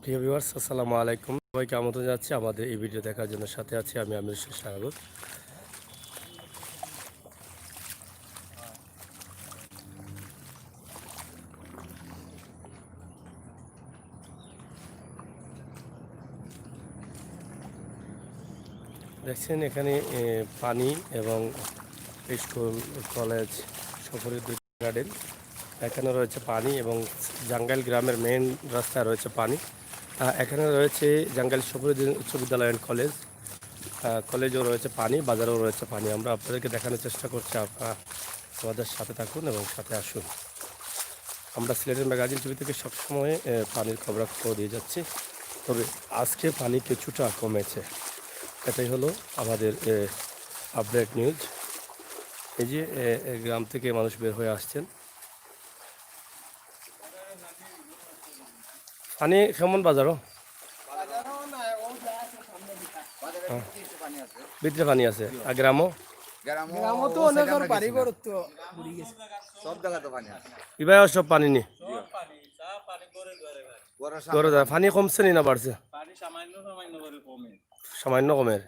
প্রিয় ভিউয়ার্স, আসসালামু আলাইকুম। সবাইকে আমন্ত্রণ জানাচ্ছি আমাদের এই ভিডিও দেখার জন্য। সাথে আছি আমি আমির সাগর। দেখছেন এখানে পানি এবং স্কুল, কলেজ, সফরের দুই গার্ডেন। এখানে রয়েছে পানি এবং জাঙ্গাইল গ্রামের মেইন রাস্তায় রয়েছে পানি। এখানে রয়েছে জাঙ্গাইল সফরুদ্দিন উচ্চ বিদ্যালয় অ্যান্ড কলেজ। কলেজেও রয়েছে পানি, বাজারেও রয়েছে পানি। আমরা আপনাদেরকে দেখানোর চেষ্টা করছি, আপনারা আমাদের সাথে থাকুন এবং সাথে আসুন। আমরা সিলেটের ম্যাগাজিন টিভি থেকে সবসময় পানির খবর দিয়ে যাচ্ছি, তবে আজকে পানি কিছুটা কমেছে। এটাই হলো আমাদের আপডেট নিউজ। এই যে গ্রাম থেকে মানুষ বের হয়ে আসছেন। পানি কেমন বাজারও? ভিতরে পানি আছে। আর গ্রামও এবার সব পানি নি পানি কমছে নি না বাড়ছে? সামান্য কমের।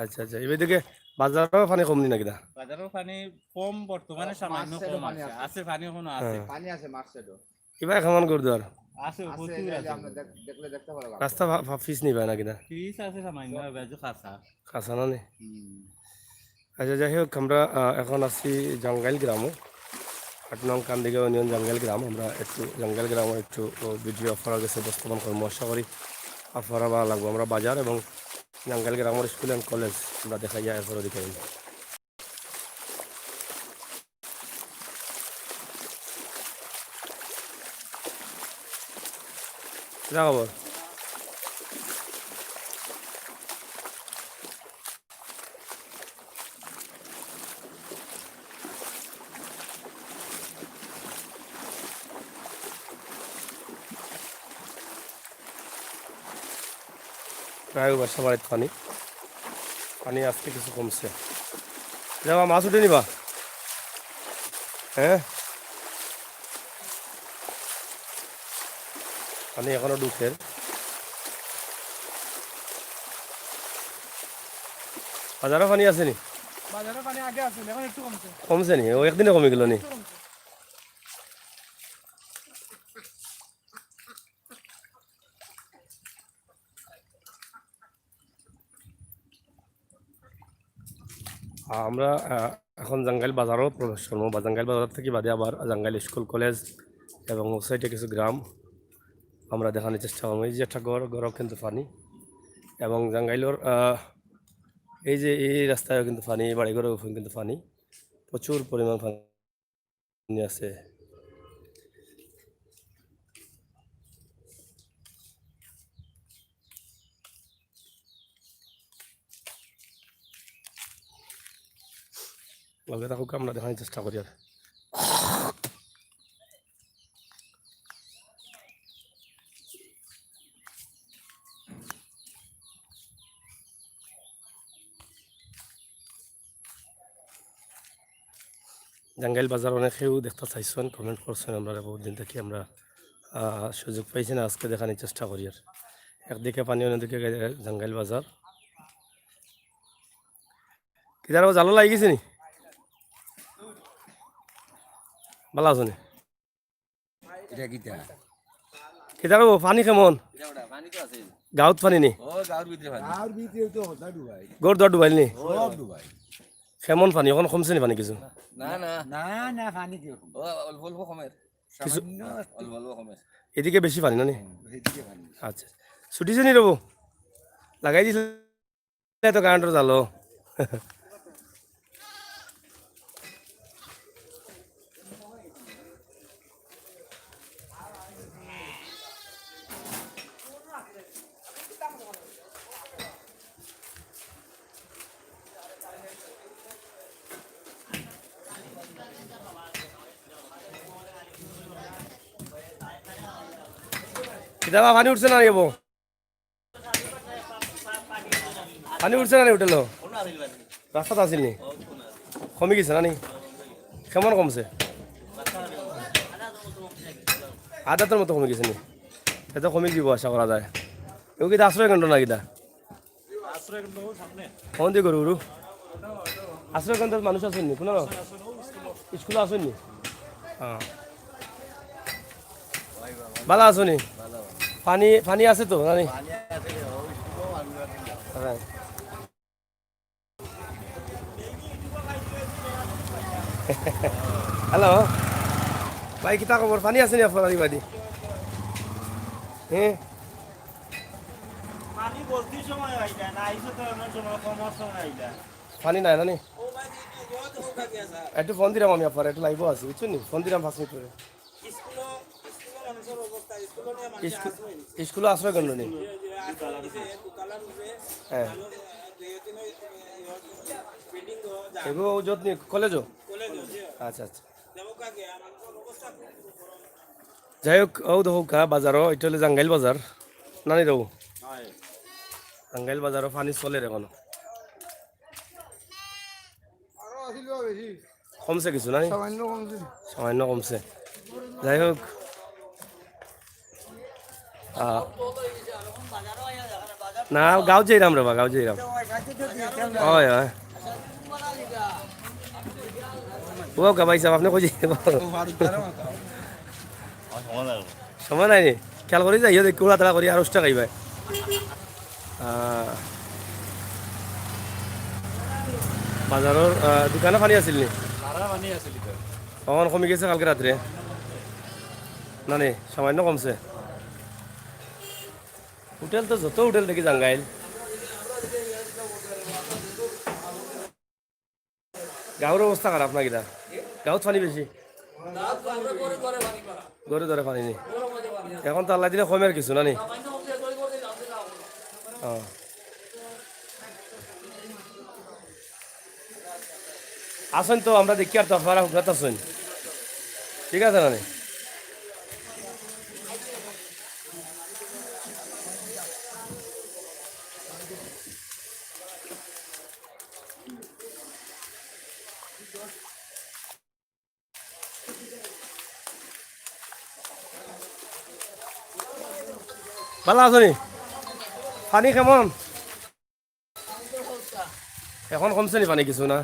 আচ্ছা আচ্ছা, এবার দিকে বাজারও পানি কম নি নাকি? না, বাজারও পানি কম, বর্তমানে সামান্য কম আছে। পানি এখনো আছে, পানি আছে মার্কেটে। এবার কেমন করে দেওয়ার আছে, প্রচুর আছে। আমরা দেখলে দেখতে পারো রাস্তা ফিস নিবে নাকি? না, ফিস আছে সামান্য, বেজু কাঁচা কাঁচা না নি। আচ্ছা, যাই হোক, আমরা এখন আছি জাঙ্গাইল গ্রামও, 8 নং কান্দিগা ইউনিয়ন জাঙ্গাইল গ্রাম। আমরা একটু জাঙ্গাইল গ্রামের একটু ভিডিও অফার গেছে উপস্থাপন করবো। আশা করি আপনারা ভালো লাগবো। আমরা বাজার এবং জাঙ্গাইল গ্রামের স্কুল অ্যান্ড কলেজ আমরা দেখা যায় এরপর দিকে খবর। প্রায় বাসা বাড়িতে পানি পানি আজকে কিছু কমছে। যাবা মাছ উঠে নিবা? হ্যাঁ, পানি এখনো ঢুকের। বাজারও পানি আছে নি? বাজারে পানি আগে আছে, এখন একটু কমছে। কমছে নি? ও একদিনে কমে গেল নি? আমরা এখন জাঙ্গাইল বাজারও প্রবেশ করবো। বা জাঙ্গাইল বাজার থেকে বাদে আবার জাঙ্গাইল স্কুল, কলেজ এবং সাইডে কিছু গ্রাম আমরা দেখানোর চেষ্টা করবো। এই যে একটা গড়ও কিন্তু পানি, এবং জাঙ্গাইলের এই যে এই রাস্তায়ও কিন্তু পানি, বাড়িঘরেও কিন্তু পানি, প্রচুর পরিমাণ পানি আছে। লগে থাকুক, আমরা দেখানোর চেষ্টা করি। আর জাঙ্গাইল বাজার অনেকেও দেখতে চাইছেন, কমেন্ট করছেন। আমরা বহুত দিন থেকে আমরা সুযোগ পাইছি না, আজকে দেখানোর চেষ্টা করি। আর একদিকে পানি, অন্যদিকে জাঙ্গাইল বাজার। কি জানো, জালো লাগি গেছে নি? ভালো আছো নি? কেদার পানি কেমন? গাঁৱত পানি নি? গড় দর ডুবাইল নি? কেমন পানি এখন কমছে নি? পানি কিছু এদিকে বেশি পানি না নি? আচ্ছা, ছুটিছে নি? রবো লাগাই দিছিলে তো কারেন্টর জালো। দাদা পানি উঠছে না? নেবো পানি উঠছে না? উঠেলো রাস্তাতে আসিল নি? কমে গেছে না নি? কেমন কমছে? আদাতের মতো কমে গেছে নি? এত কমে দিব আশা করা যায় এও কিতা আশ্রয় কেন্দ্র না কিতা আশ্রয় কেন্দ্র সামনে কোন দিকে গরু আশ্রয় কেন্দ্র মানুষ আসেননি কোনো স্কুলে আসেননি হ্যাঁ ভালো আছো নি পানি পানি আছে তো জানি হ্যালো ভাই কিতা খবর পানি আছে নি আপনার বাড়ি হ্যাঁ পানি বলতে সময় আইলা না আইসো তো এমন সময় কমার সময় আইলা পানি নাই জানি একটু ফোন দিলাম আমি আপনার একটু লাইভ আছি বুঝছেন নি ফোন দিলাম 5 মিনিট পরে স্কুলে আশ্রয় কেন্দ্র নেই হ্যাঁ এগুলো যত নি কলেজও আচ্ছা আচ্ছা যাই হোক ও দেখো কা বাজারও এটা হলো জাঙ্গাইল বাজার নানি দেবো জাঙ্গাইল বাজারও পানি চলে এখনো কমছে কিছু নাই সামান্য কমছে যাই হোক না গাঁও যাইরাম রে বা গাঁও যাইরাম হয় হয় ও গাবাই সাহেব আপনি কই সময় নাই নি খেয়াল করি যাই দেখি উড়া তাড়া করি আর উষ্টা খাইবাই বাজারের দোকানে পানি আছিল নি তখন কমে গেছে কালকে রাত্রে না নি সামান্য কমছে হোটেল তো যত হোটেল দেখি জাঙ্গাইল গাঁৱৰ অৱস্থা খারাপ না কিনা গাঁৱত পানি বেশি গড়ে ধরে পানি নেই এখন তো আল্লাহ দিলে কমের কিছু না নি আসেন তো আমরা দেখি আর তো আপনারা হুকাত আসেন ঠিক আছে না নি ভালো আছো নি পানি কেমন এখন কমছে নি পানি কিছু না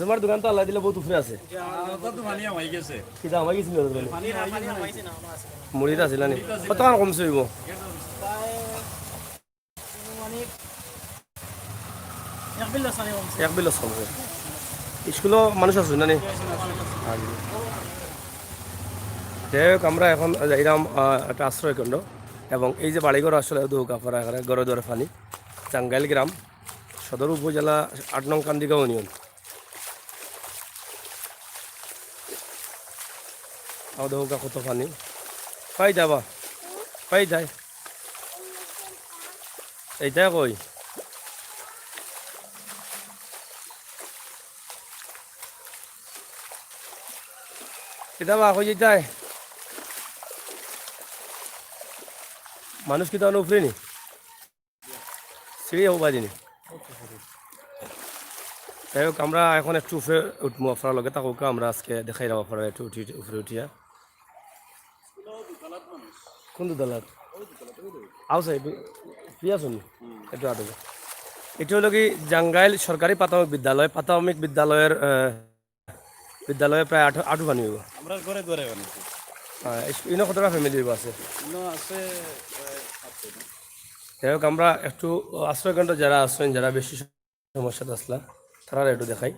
তোমার দোকান তো আল্লাহ দিলে বহুত উপরে আছে কিতা আমাই গেছিল মুড়িটা আছিল নি কত কমছে হইব এক বিল কমছে স্কুলও মানুষ আছে না নি যাই হোক আমরা এখন যাইলাম একটা আশ্রয় কেন্দ্র এবং এই যে বাড়িঘর আসলে দৌকাপাড়া এখানে গড়ে দরে ফানি জাঙ্গাইল গ্রাম সদর উপজেলা ৮ নং কান্দিগাঁও ইউনিয়ন দৌকা কত ফানি পাই যাবা পাই যায় এইটাই কই কিতাবা কই যেটাই মানুষ কি তাহলে উপরে নি সিঁড়ি হবো বাজিনি যাই হোক আমরা এখন একটু উপরে উঠবো আপনার লগে তাকে আমরা আজকে দেখাই যাবো আপনারা একটু উপরে উঠিয়া কোন দোতলাত আউসাই প্রিয়া শুনি একটু আটক এটি হলো কি জাঙ্গাইল সরকারি প্রাথমিক বিদ্যালয়ের প্রায় আঠু বানি হইব আমরা ঘরে ঘরে বানাইছি ইনো কতটা ফ্যামিলি আছে যাই হোক আমরা একটু আশ্রয় কেন্দ্র যারা আছেন যারা বেশি সমস্যাতে আসলা তারা একটু দেখাই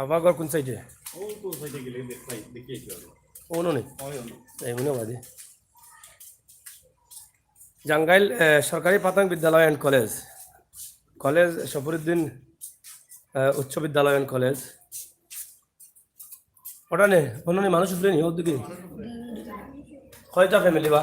আবার ঘর কোন সাইডে ও নেই এইমনে বাদে জাঙ্গাইল সরকারি প্রাথমিক বিদ্যালয় অ্যান্ড কলেজ সফরুদ্দিন উচ্চ বিদ্যালয় অ্যান্ড কলেজ ওটা নে অন্য মানুষ উপরে নি ওর দিকে কয়টা ফ্যামিলি বা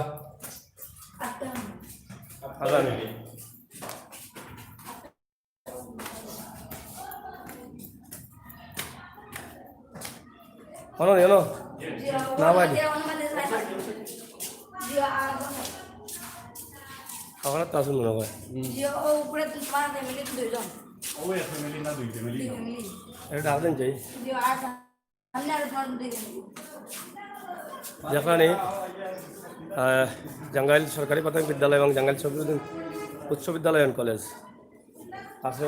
অনো না বাড়ি ওখানে তো আসুন মনে হয় এটা আসেন চাই যেখানে জাঙ্গাইল সরকারি প্রাথমিক বিদ্যালয় এবং জাঙ্গাইল শফিউদ্দিন উচ্চ বিদ্যালয় অ্যান্ড কলেজ আছে।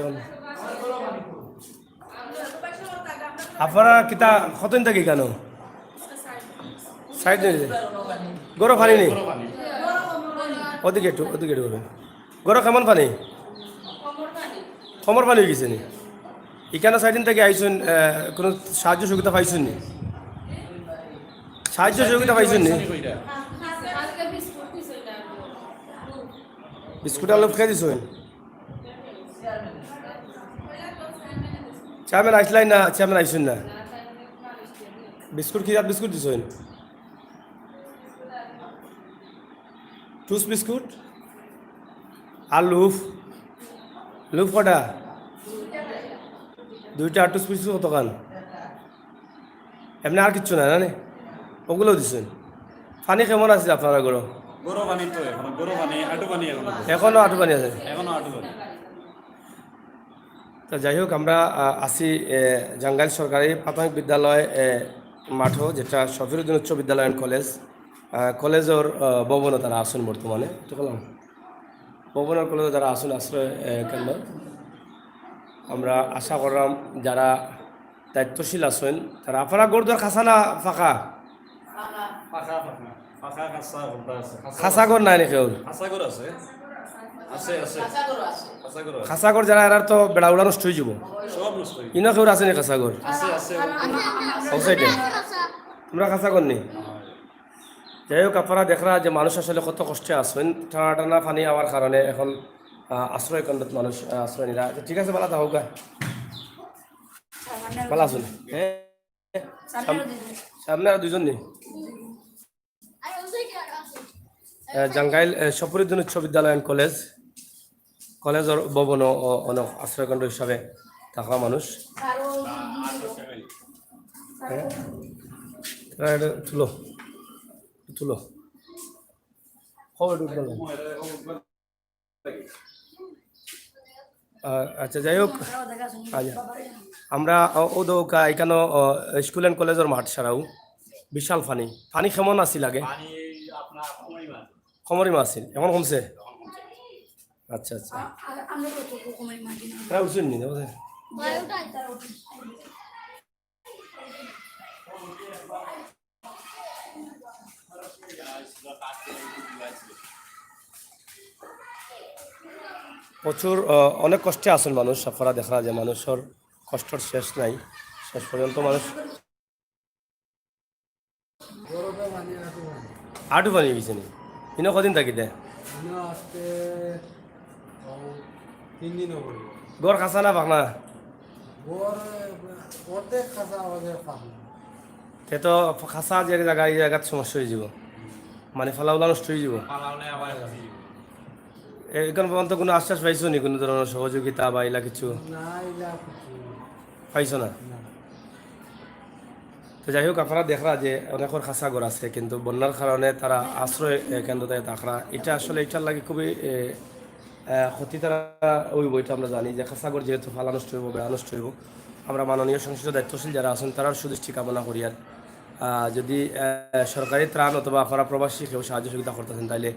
আপনারা কিতা কতদিন থাকি কেন সাইড নিয়ে গরম পানি নেই ওদিকে একটু করবেন। গরম কেমন পানি কমর পানি হয়ে গেছে নি এখানে সাইড থেকে আইসুন কোনো সাহায্য সুবিধা পাইছুন নি সাহায্য সুবিধা পাইছুন নি বিস্কুট আলু খেয়ে দিছুন চেয়ারম্যান আইসলাই না চেয়ারম্যান আইসুন না বিস্কুট কি আর বিস্কুট দিছুন টুস বিস্কুট আর লুফ কটা দুইটা আটুস বিস্কুট কতখান এমনি আর কিচ্ছু না না ওগুলো দিচ্ছেন। পানি কেমন আছে আপনারা গরম এখনো আটু পানি আছে। তো যাই হোক আমরা আছি জাঙ্গাইল সরকারি প্রাথমিক বিদ্যালয় মাঠও যেটা শফিউদ্দিন উচ্চ বিদ্যালয় অ্যান্ড কলেজ কলেজের ভবনে তারা আসুন বর্তমানে তো বললাম ভবনের কলেজে যারা আসুন আশ্রয় কেন্দ্র আমরা আশা করলাম যারা দায়িত্বশীল আছেন তারা আপনারা গরুদার খাসা না ফাঁকা খাসাগর নাই নাকি খাসাগর যারা এরার তো বেড়া উড়া নষ্ট হয়ে যাব ইনো কেউ আছে নি খাসাগর তোমরা খাসাগর নি। যাই হোক আপনারা দেখরা যে মানুষ আসলে কত কষ্টে আসবেন টানা টানা পানি হওয়ার কারণে এখন আশ্রয় কেন্দ্রত মানুষ আশ্রয় নিরা ঠিক আছে ভালো থাকুক ভালো আসুন হ্যাঁ সামনে আর দুজন নেই জাঙ্গাইল শফিউদ্দিন উচ্চ বিদ্যালয় অ্যান্ড কলেজের ভবন অনেক আশ্রয়কেন্দ্র হিসাবে থাকা মানুষ তুলো তুলো আচ্ছা যাই হোক আমরা ওদৌকা এখানে স্কুল অ্যান্ড কলেজের মাঠ ছাড়াও বিশাল পানি কেমন আছিল আগে কমরি মাছ আছিল এখন কমছে আচ্ছা আচ্ছা উঠছেন নি প্রচুর অনেক কষ্টে আছেন মানুষ আপনারা দেখা যায় মানুষের কষ্টর শেষ নাই শেষ পর্যন্ত মানুষ আটু পানি গেছে নি ইনো কদিন থাকি দে গড় খাসা না পাখনা তে তো খাসা যে জায়গা এই জায়গার সমস্যা হয়ে যাব মানে ফালাউলা নষ্ট হয়ে যাব এখন পর্যন্ত কোনো আশ্বাস পাইছো নি কোনো ধরনের সহযোগিতা বা এলা কিছু পাইছো না। তো যাই হোক আপনারা দেখরা যে অনেকের খাসা ঘর আছে কিন্তু বন্যার কারণে তারা আশ্রয় কেন্দ্রতে থাকরা এটা আসলে এটার লাগে খুবই ক্ষতি তারা ওই বইটা আমরা জানি যে খাসা ঘর যেহেতু ফালা নষ্ট হইব বেড়া নষ্ট হইব আমরা মাননীয় সংশ্লিষ্ট দায়িত্বশীল যারা আছেন তারার সুদৃষ্টি কামনা করি আর যদি সরকারি ত্রাণ অথবা আপনারা প্রবাসী কেউ সাহায্য সহযোগিতা করতেছেন তাহলে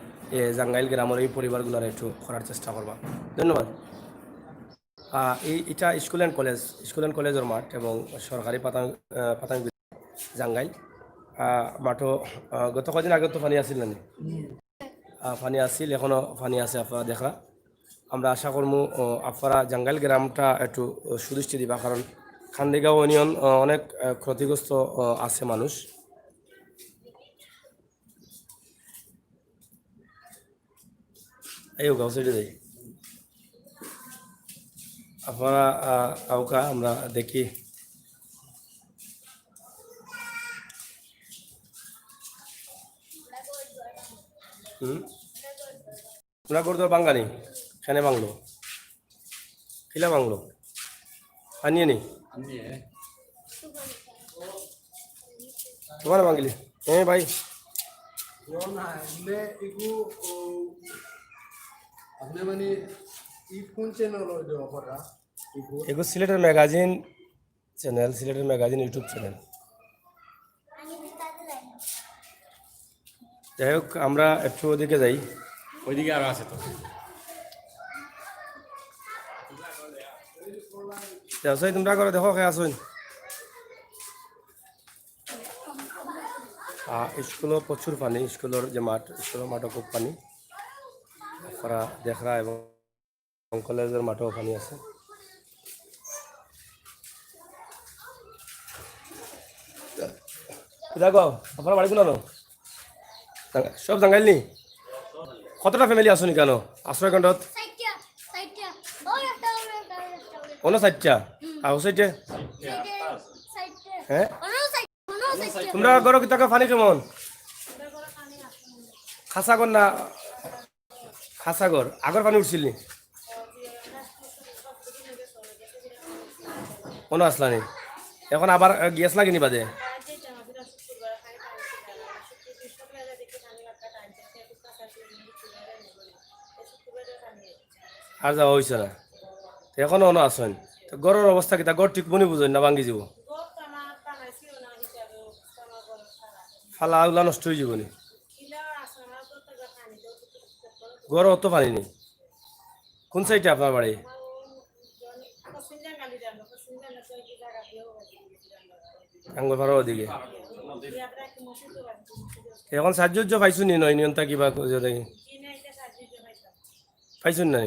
জাঙ্গাইল গ্রামের এই পরিবারগুলোর একটু করার চেষ্টা করবা ধন্যবাদ। এটা স্কুল অ্যান্ড কলেজের মাঠ এবং সরকারি প্রাথমিক জাঙ্গাইল মাঠও গত কদিন আগে তো পানি আসিল না পানি আসিল এখনও পানি আছে আপনারা দেখা আমরা আশা করবো আপনারা জাঙ্গাইল গ্রামটা একটু সুদৃষ্টি দিবা কারণ খান্দিগাঁও ইউনিয়ন অনেক ক্ষতিগ্রস্ত আছে মানুষ এই গাঁও সাইডে যাই আপনারা আউকা আমরা দেখি তোমরা করতো বাঙ্গানি কেনে বাংলো খিলা বাংলো আনিয়ে নি তোমার বাঙালি হ্যাঁ ভাই এগো সিলেটের ম্যাগাজিন চ্যানেল সিলেটের ম্যাগাজিন ইউটিউব চ্যানেল যাই হোক আমরা একটু ওদিকে যাই। ওইদিকে আরো আছে তো। যাই তোমরা করে দেখো কে আসুন। স্কুলও প্রচুর পানি, স্কুলের যে মাঠ, স্কুলের মাঠও খুব পানি, আপনারা দেখরা এবং কলেজের মাঠেও পানি আছে। দেখো আপনার বাড়ি কোন সব জাঙ্গাইল নি? কতটা ফ্যামিলি আসুন কেন আশ্রয় কেন্দ্রত? অন্য সাইডটা আর ও সাইডে? হ্যাঁ তোমরা গরো কিতাকে পানি কেমন? খাসাগর না খাসাগর আগর পানি উঠছিল নি? কোনো আসলা নি? এখন আবার গিয়েছ না কিনি বাদে? আর যাওয়া হয়েছে না এখনো অন আসেন? গড়ের অবস্থা কিতা? গড় ঠিক মনে বুঝেন না ভাঙ্গি যাব? ফালা ওগুলা নষ্ট হয়ে যাব নি? গড় অত পানি নেই। কোন সাইডে আপনার বাড়ি? আঙ্গুর ওদিকে। এখন সাহায্য পাইছো নি? নয় নিয়ন্তা কিবা দেখি পাইছুন না?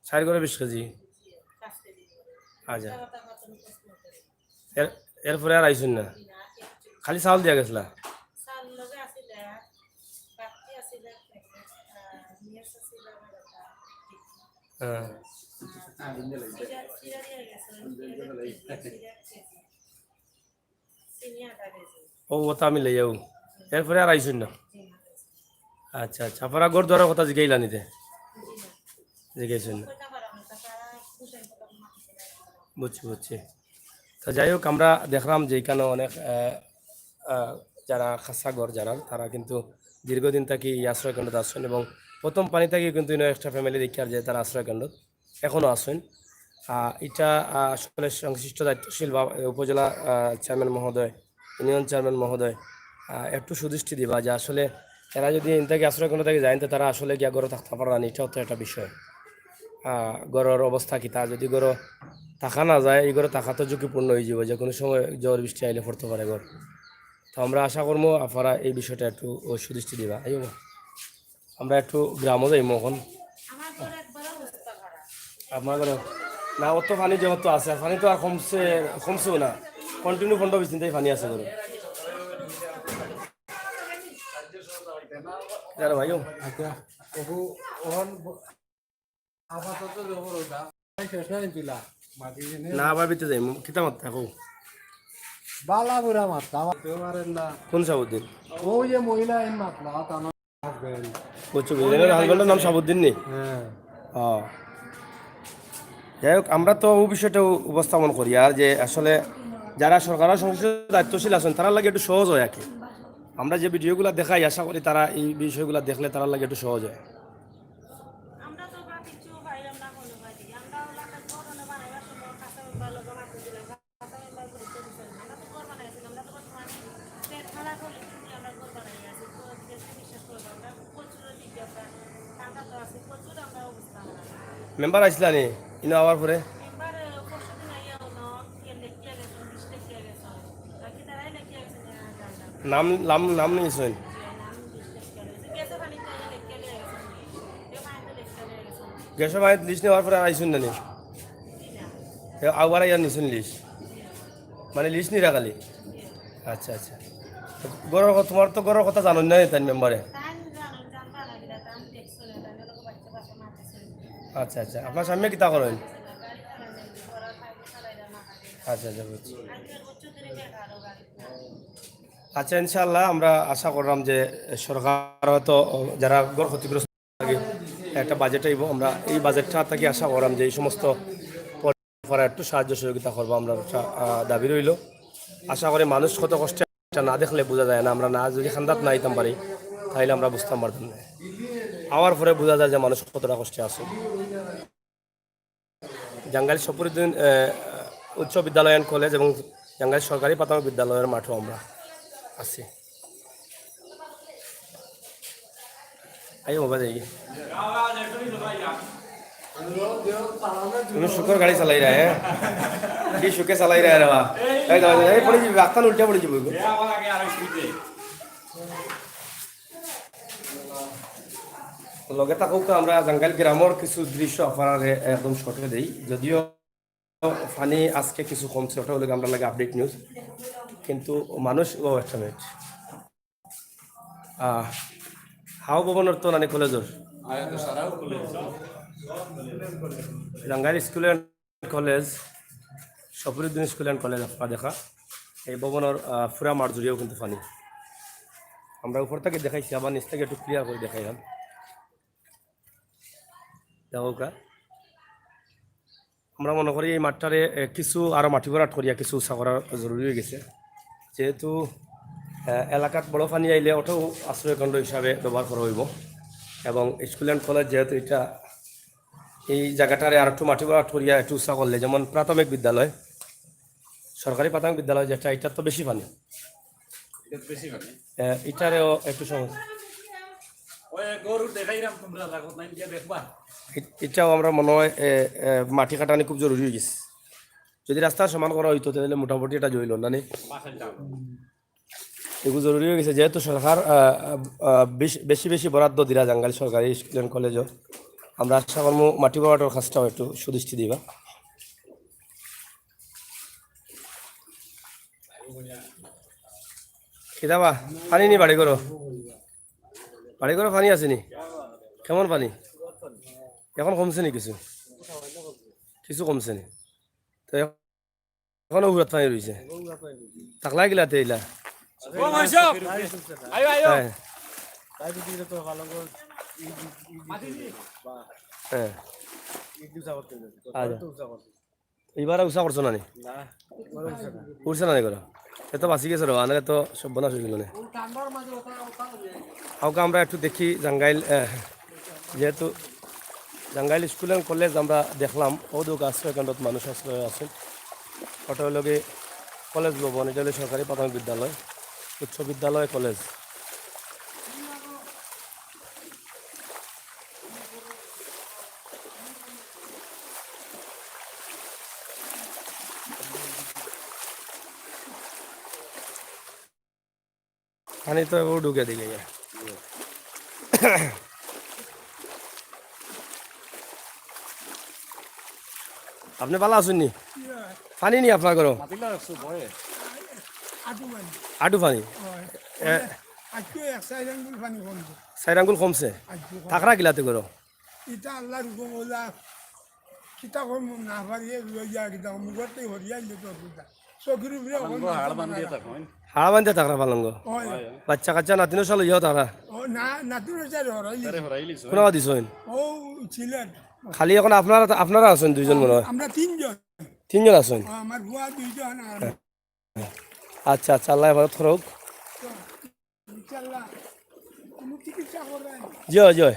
চার করে 20 কেজি। আচ্ছা এরপরে আর আইসুন না? খালি চাউল দিয়া গেছিলা? হ্যাঁ ও ওটা আমি লই যাও। এরপরে আর আইসুন না? আচ্ছা আচ্ছা আপনারা গড় ধরার কথা জিগাইলা নিতে? জিগাইছেন না? বুঝছি বুঝছি। তো যাই হোক আমরা দেখলাম যে এখানে অনেক যারা খাসা ঘর যারা তারা কিন্তু দীর্ঘদিন থাকি এই আশ্রয় কেন্দ্রে আসছেন এবং প্রথম পানি থেকে কিন্তু একটা ফ্যামিলি দেখি আর যে তারা আশ্রয় কেন্দ্র এখনও আসছেন। এটা আসলে সংশ্লিষ্ট দায়িত্বশীল বা উপজেলা চেয়ারম্যান মহোদয়, ইউনিয়ন চেয়ারম্যান মহোদয় একটু সুদৃষ্টি দিবা যে আসলে এরা যদি ইন থেকে আশ্রয় কেন্দ্র থেকে যায় তো তারা আসলে গিয়া গড়ে থাকতে পারে না। এটাও তো একটা বিষয়। গড়ের অবস্থা কি তা যদি গড় থাকা না যায় এই গড়ে থাকা তো ঝুঁকিপূর্ণ হয়ে যাবে, যে কোনো সময় জ্বর বৃষ্টি আইলে পড়তে পারে গড়। তো আমরা আশা করবো আপনারা এই বিষয়টা একটু সুদৃষ্টি দিবা। এই আমরা একটু গ্রামও যাই এখন। আপনার ঘরে না অত পানি যেহেতু আছে, পানি তো আর কমছেও না, কন্টিনিউ 15-20 দিন থেকে পানি আছে ঘরে। ভাইও না আবার বিতে যাই কিতা মাত থাকো বালা বুড়া মারতা মারতে পারেন না। কোন সাবুদ্দিন? ওই যে মহিলা এই মাতলা তানো আসবেন বুঝছো বুঝলেন হাজবেন্ডের নাম সাবুদ্দিন নি? হ্যাঁ যাই হোক আমরা তো ওই বিষয়টা উপস্থাপন করি আর যে আসলে যারা সরকারের সংশ্লিষ্ট দায়িত্বশীল আছেন তারা লাগে একটু সহজ হয় আর কি। আমরা যে ভিডিওগুলো দেখাই আশা করি তারা এই বিষয়গুলো দেখলে তারা লাগে একটু সহজ হয়। মেম্বার আসলা নি ইনো আবার পরে? নাম নাম নাম নিয়েছেন? গ্যাসের পানির লিস্ট নেওয়ার পরে আইসুন না নি? আবার ইয়ার নিছেন লিস্ট মানে লিস্ট নি রাখালি? আচ্ছা আচ্ছা গড়ের তোমার তো গড়ের কথা জানো না তাই মেম্বারে? আচ্ছা আচ্ছা আপনার সামনে কিতা করেন? আচ্ছা আচ্ছা বুঝছি। আচ্ছা ইনশাআল্লাহ আমরা আশা করলাম যে সরকার হয়তো যারা গড় ক্ষতিগ্রস্ত একটা বাজেট আইব, আমরা এই বাজেটটা থেকে আশা করলাম যে এই সমস্ত পরে একটু সাহায্য সহযোগিতা করবো আমরা দাবি রইল। আশা করি মানুষ কত কষ্টে না দেখলে বোঝা যায় না, আমরা না যদি খান্দাত না আইতাম পারি তাহলে আমরা বুঝতাম পারতাম না। আমার পরে বোঝা যায় যে মানুষ কতটা কষ্টে আছে। জাঙ্গাইল শফিউদ্দিন উচ্চ বিদ্যালয় অ্যান্ড কলেজ এবং জাঙ্গাইল সরকারি প্রাথমিক বিদ্যালয়ের মাঠেও আমরা আছি। আইও বাবা যাই তুমি শুকর গাড়ি চালাই রা হ্যাঁ কি শুকে চালাই রা রে বাবা এই পড়ে যাবি আস্তান উল্টা পড়ে যাবি লগে থাকুক আমরা জাঙ্গাইল গ্রামের কিছু দৃশ্য আপনারা একদম শর্টে দেই, যদিও ফানি আজকে কিছু কমছে, ওটা হলে আমরা লাগে আপডেট নিউজ, কিন্তু মানুষ ও একটা মিনিট হাও ভবনের তো নানি কলেজের Jangail school and college Shafiuddin school and college আপনারা দেখা এই ভবনের পুরা মাঠ জুড়েও কিন্তু ফানি। আমরা উপর থেকে দেখাইছি, আবার নিচ থেকে একটু ক্লিয়ার করে দেখাইলাম। দেখোকা আমরা মনে করি এই মাঠটারে কিছু আরও মাটি ভরাট করিয়া কিছু উৎসাহ করা জরুরি হয়ে গেছে, যেহেতু এলাকাত বড় পানি আইলে ওটাও আশ্রয়কেন্দ্র হিসাবে ব্যবহার করা হইব, এবং স্কুল অ্যান্ড কলেজ যেহেতু এটা এই জায়গাটারে আর একটু মাটি ভরাট করিয়া একটু উৎসাহ করলে, যেমন প্রাথমিক বিদ্যালয় সরকারি প্রাথমিক বিদ্যালয় যেটা এটার তো বেশি পানি, এটারেও একটু সমস্যা, এটাও আমরা মনে হয় মাটি কাটানি খুব জরুরি হয়ে গেছে। যদি রাস্তা সমান করা হইতো তাহলে মোটামুটি এটা জইল না এগুলো জরুরি হয়ে গেছে, যেহেতু সরকার বেশি বেশি বরাদ্দ দিলা জাঙ্গাইল সরকারি স্কুল অ্যান্ড কলেজও, আমরা আশা করবো মাটি ভরাটের কাজটাও একটু সুদৃষ্টি দিবা। কিতাবা পানি নি বাড়ি করো পানি আছে নি? কেমন পানি এখন কমছে নি? কিছু কিছু কমছে নি? তো এখনো উড়াত পানি রয়েছে, থাকলা গিলাতে এলা এইবার উষা করছো না নি? উঠছে না নি করো? এত বাঁচি গেছে রে, আনারে তো সব বনাশ হয়ে গেল না। কাউকে আমরা একটু দেখি জাঙ্গাইল, যেহেতু জাঙ্গাইল স্কুল অ্যান্ড কলেজ আমরা দেখলাম, ওদুক আশ্রয়কেন্দ্রত মানুষ আশ্রয় আছেন, ওটা হলো গিয়ে কলেজ ভবন, এটা হলো সরকারি প্রাথমিক বিদ্যালয়, উচ্চ বিদ্যালয়, কলেজ। পানি তো এবার ঢুকে দিকে আপনি ভালো আছেন নি? পানি নি আপনার ঘর? আটু পানি চার আঙ্গুল কমছে, থাকরা গিলাতে করো হাড়া বান্ধে থাকরা পালঙ্গ বাচ্চা কাচ্চা নাতিনো সাল ইহ তারা কোনা দিস খালি এখন আপনারা আছেন দুইজন মনে হয়? তিনজন আছেন? আচ্ছা আচ্ছা, আল্লাহ হেফাজত করুক। জয় জয়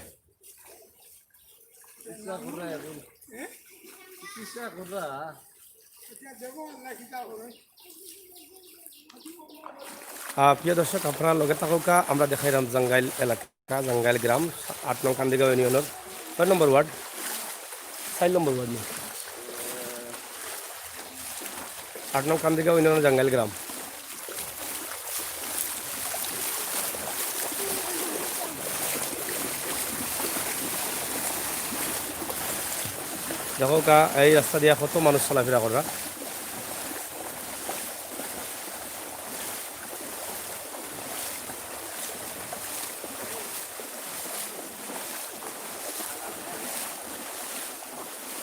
প্রিয় দর্শক, আপনারা লগে থাকুকা আমরা দেখাইলাম জাঙ্গাইল এলাকা, জাঙ্গাইল গ্রাম 8 নং কান্দিগাঁও ইউনিয়নের 6 নম্বর ওয়ার্ড, 4 নম্বর ওয়ার্ড নেই, 8 নং কান্দিগাঁও ইউনিয়নের জাঙ্গাইল গ্রাম। দেখো কা এই রাস্তা দিয়া কত মানুষ চলাফেরা করা,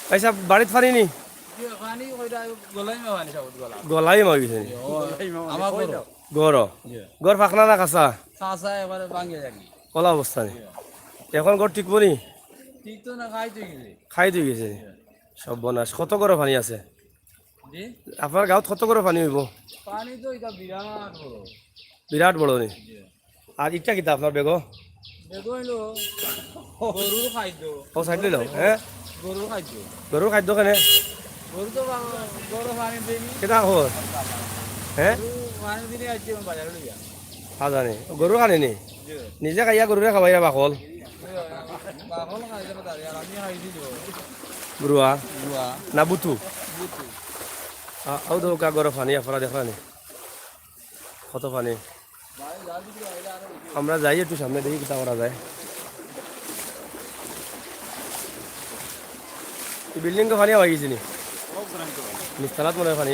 পয়সা বাড়িত পানি নি গলাই মারি গেছে গড় ফাঁকনা না কাঁচা কলা অবস্থা নেই এখন গড় টিকবো নি? খাই তুই গেছে সব বনাস। কত করে পানি আছে আপনার গাঁৱত? কত করে পানি হইব? বিরাট বড় নি। আর ইটা কিতা আপনার বেগ? ও সাইড লইল। হ্যাঁ গরুর খাদ্য কেনে? গরু তো গরু পানি দিনি কেটা খবর হ্যাঁ পানি দিনে আজকে বাজারে লইয়া হাজানি গরু খানিনি নিজে খাইয়া গরুরে খাবাইয়া বাকল বাহল খাই যাবে দাঁড়িয়ে আর আমি খাইছি বুড়ুয়া বুয়া না বুথু বুতু আউ তো কা গরু পানি আপনারা দেখলানি কত পানি আমরা যাই একটু সামনে দেখি কিতা করা যায় বিল্ডিং তো পানি হয়ে গেছে নি নিস্তালাত মনে হয় পানি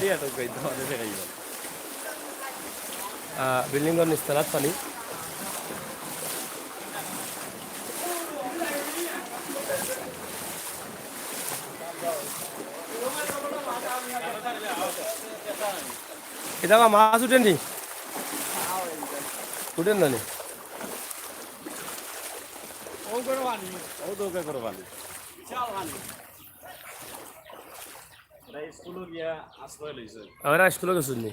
দিয়ে বিল্ডিংয়ের নিস্তালাত পানি এটা মাছ উঠেন নি উঠেন না নি ও গরু পানি ও তো গরু পানি চাল পানি এটা স্কুলে গিয়া আশ্রয় লইছে আমরা স্কুলে গেছিল নি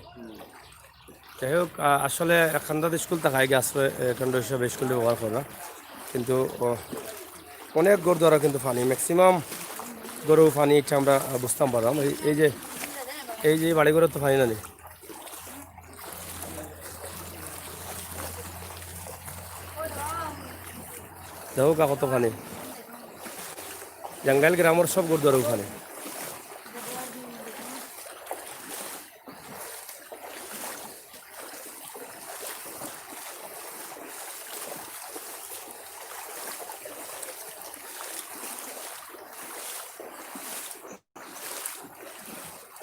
যাই হোক আসলে খান্দাত স্কুল থাকায় গিয়ে আশ্রয় কেন্দ্র হিসাবে স্কুল ব্যবহার করা কিন্তু অনেক গরু দ্বারা কিন্তু পানি ম্যাক্সিমাম গরু পানি ইচ্ছা আমরা বুঝতাম পারলাম এই যে বাড়ি ঘরের তো পানি না নি দেখো কত পানি জঙ্গাল গ্রামের সব গরু দ্বারা পানি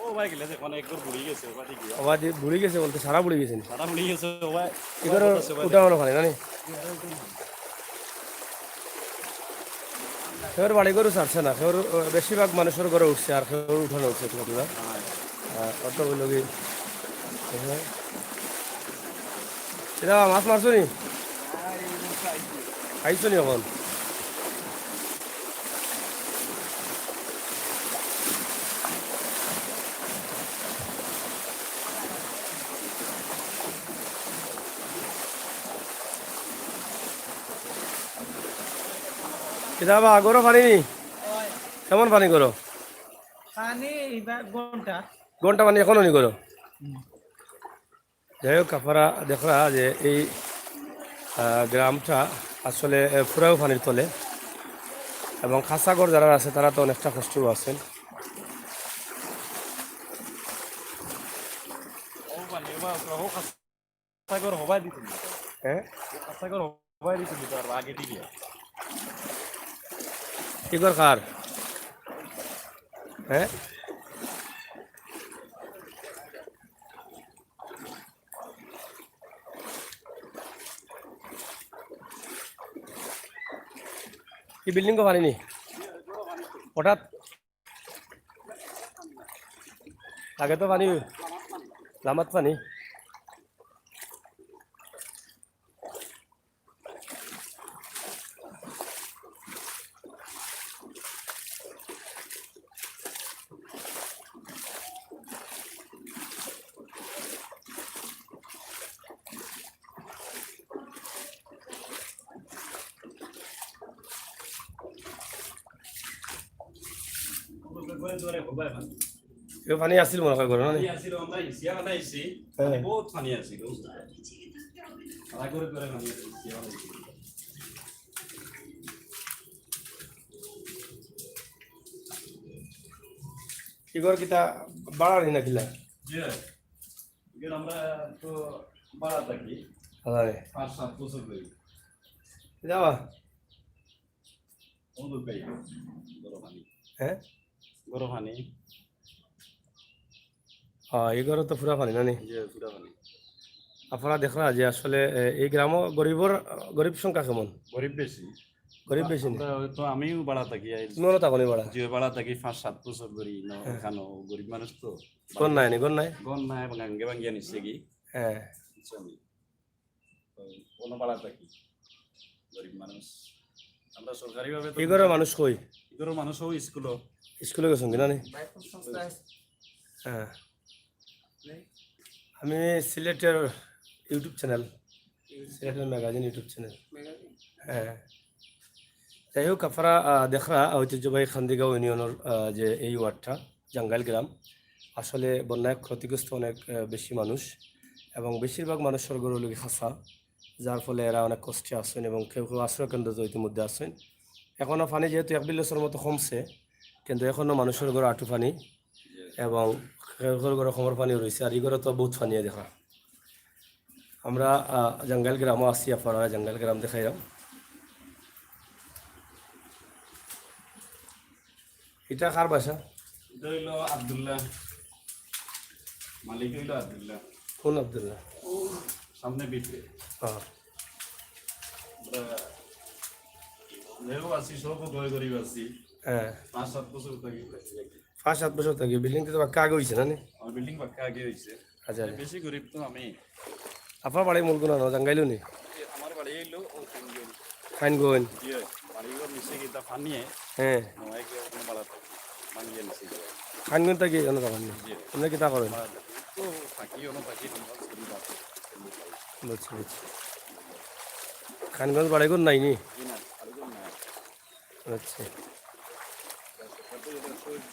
ও ভাই গেলে অনেক গরু বুড়ি গেছে বাড়ি গিয়া আবার বুড়ি গেছে বলতে সারা বুড়ি গেছে নি সারা বুড়ি গেছে ও ভাই এগুলো উঠানো পানি না নি সেওর বাড়ি গরু ছাড়ছে না সেওর বেশিরভাগ মানুষের ঘরে উঠছে আর সেওর উঠানো উঠছে কতটা অত বললো কি এটা মাছ মারছো নি খাইছো নি এখন এটা আবার আগরও পানি নি কেমন পানি করো পানি ঘন্টা ঘন্টা পানি এখনো নি করো যাই হোক আপনারা দেখরা যে এই গ্রামটা আসলে পুরাও পানির তলে এবং খাসাগর যারা আছে তারা তো অনেকটা কষ্টও আছেন ও পানি ও খাসাগর হবাই দিছিল হ্যাঁ খাসাগর হবাই দিছিল তার আগে দিকে কি কর কার হ্যাঁ কি বিল্ডিং কো পানি নি হঠাৎ আগে তো পানি লামাত পানি এ পানি আসছিল মনে হয় ঘরে না নি? হ্যাঁ। বহুত পানি আছিল করে পানি কি কর কিতা বাড়ানি না কিলা আমরা তো বাড়া থাকি আরে 5-7 বছর ধরে যাবা ও দুকাই গরম পানি হ্যাঁ গরম পানি এই ঘরে তো পুরা পানি না নি যে পুরা পানি আপনারা দেখরা যে আসলে এই গ্রামও গরিব সংখ্যা কেমন গরিব বেশি গরিব বেশি না তো আমিও বাড়া থাকি তুমিও থাকনি বাড়া যে বাড়া থাকি 5-7 বছর ধরে এখানো গরিব মানুষ তো গন নাই নি গন নাই গন নাই ভাঙ্গে ভাঙ্গিয়া নিচ্ছে কি হ্যাঁ আমি কোনো বাড়া থাকি গরিব মানুষ আমরা সরকারিভাবে এই ঘরে মানুষ কই এগুলো মানুষও স্কুলও স্কুলে গেছেন কিনা নি হ্যাঁ আমি সিলেটের ইউটিউব চ্যানেল সিলেটের ম্যাগাজিন ইউটিউব চ্যানেল হ্যাঁ যাই হোক আপনারা দেখরা ঐতিহ্যবাহী খান্দিগাঁও ইউনিয়নের যে এই ওয়ার্ডটা জাঙ্গাইল গ্রাম। আসলে বন্যায় ক্ষতিগ্রস্ত অনেক বেশি মানুষ এবং বেশিরভাগ মানুষের গরু লোক খাসা, যার ফলে এরা অনেক কষ্টে আসেন এবং কেউ কেউ আশ্রয় কেন্দ্র তো ইতিমধ্যে আসেন। এখনও পানি যেহেতু 1 বিলিয়নের মতো কমছে, কিন্তু এখনও মানুষের ঘরে আঁটু পানি এবং কেউ কেউ ঘরে খবর পানিও রয়েছে, আর এই ঘরে তো বহুত পানি দেখা। আমরা জাঙ্গাইল গ্রামও আসছি, আপনারা জাঙ্গাইল গ্রাম দেখাইলাম। এটা কার বাসা? এটা হইলো আব্দুল্লাহ, মালিক হইলো আব্দুল্লাহ। কোন আব্দুল্লাহ? সামনে বিটে হ্যাঁ লেও আছি, সব ভয় করি আছি। হ্যাঁ, 5-7 বছর থাকি। 5-7 বছর থাকি বিল্ডিং তো আগে হয়েছে না? আমার বিল্ডিং পাক্কা আগে হয়েছে। আচ্ছা, বেশি গরিব তো আমি। আপনার বাড়ি মূল কোন জাঙ্গাইলো নি? আমার বাড়ি হইলো ফাইন গোয়েন। ইয়ে বাড়িঘর নিচে গিয়ে ফানিয়ে হ্যাঁ, নয় গিয়ে কোনো বাড়া ভাঙিয়ে নিচে গিয়ে ফাইন গোয়েন থাকি জানো তখন আপনি কিতা করেন? তো থাকি অন্য থাকি বুঝছি বুঝছি। খানগঞ্জ বাড়িঘর নাই নি? না আরেকজন না আচ্ছা,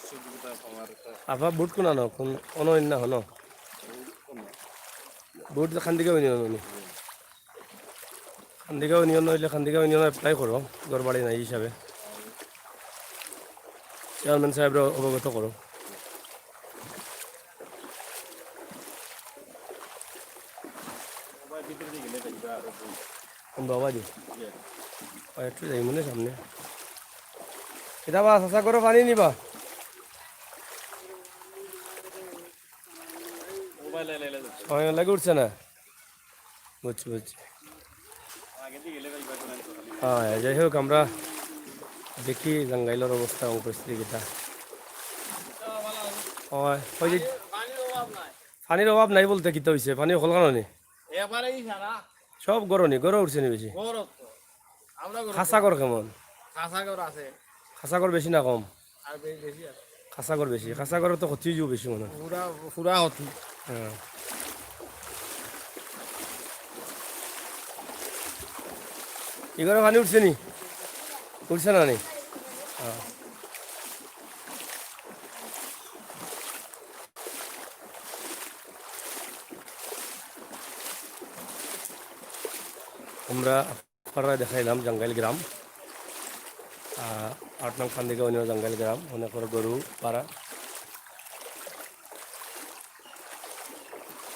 সুযোগিতা পাওয়ার একটা আপনার বুট কোন আনো কোন অনন্য না হনো বুট খান্দিকা ইউনিয়ন উনি খান্দিকা ইউনিয়ন হইলে খান্দিকা ইউনিয়ন এপ্লাই করো, ঘর বাড়ি নাই হিসাবে চেয়ারম্যান সাহেবরা অবগত করো। সবাই ভিতরে দিয়ে গেলে দেখবা আরো বাবা দি একটু যাই মনে সামনে এটা বা চাষা করে পানি নিবা মোবাইল এলে সময় লাগে উঠছে না? বুঝছি বুঝছি। আগে দিয়ে গেলে দেখবা কোন হ্যাঁ, যাই হোক আমরা দেখি জাঙ্গাইলের অবস্থা এবং পরিস্থিতিটা। হয় ওই যে পানির অভাব নাই বলতে কিতা হয়েছে, পানি হল কারণে এবারেই সারা সব গরনি গড়ে উঠছে নি বেশি? গরম তো আমরা খাসা কর কেমন? কাঁচাগর আছে খাসা কর বেশি না কম? আর বেশি আছে খাসা কর বেশি, খাসা করে তো ক্ষতি যাও বেশি মনে হয়। পুরা পুরা হতি হ্যাঁ, এগুলো পানি উঠছে নি? উঠছে না নি? হ্যাঁ, আমরা আপনারা দেখাইলাম জাঙ্গাইল গ্রাম, 8 নং খান্দিকা অন্য জাঙ্গাইল গ্রাম, অনেক গরু পাড়া।